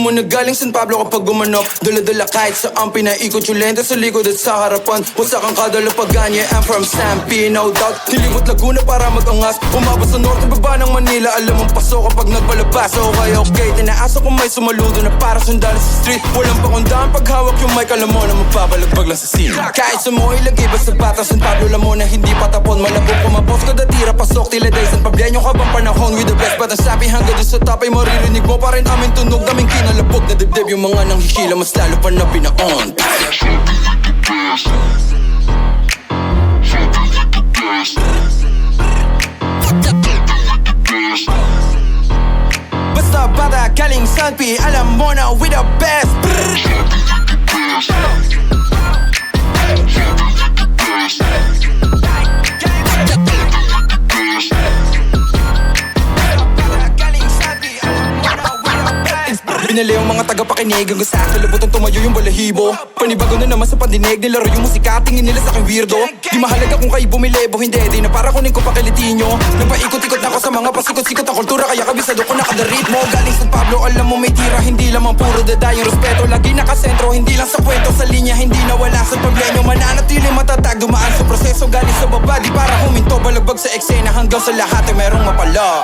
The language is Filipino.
mo na galing San Pablo kapag gumanap. Dala-dala kahit saan pinaikot yung lente sa likod at sa harapan. Wasak ang kadalo pag ganya, I'm from San P, no doubt. Nilibot Laguna para mag-angas. Umabot sa norte, baba ng Manila. Alam mong pasok kapag nagpalabas. Okay, tinaaso kung may sumaludo na para sundalo sa street. Walang pakundaan pag hawak yung mic. Alam mo na magpapalagbag lang sa scene. Kahit sa mo ilagay basta bata San Pablo, alam mo na hindi patapon. Malabog kumapos kada tira, pasok tila day San Pableño ka bang panahon with the best. But ang sabi hanggang doon sa top ay maririnig mo pa rin aming tunog. Daming kinalabog na dibdib yung mga nang hihila. Mas lalo pa na pinaon. Basta bata galing San P, alam mo na we the best. Binali ang mga tagapakinig hanggang sa akin labutan tumayo yung balahibo. Panibago na naman sa pandinig, nilaro yung musika, tingin nila sa akin weirdo. Di mahalaga kung kayo bumilebo, hindi di na para kunin ko pakilitin nyo. Napaikot-ikot na ako sa mga pasikot-sikot na kultura, kaya kabisado ko na kada ritmo. Galing San Pablo, alam mo may tira, hindi lamang puro dadayang respeto. Lagi nakasentro, hindi lang sa kwento, sa linya, hindi nawala sa problemyo. Mananatili matatag, dumaan sa proseso, galing sa baba, di para huminto. Balagbag sa eksena hanggang sa lahat ay merong mapala.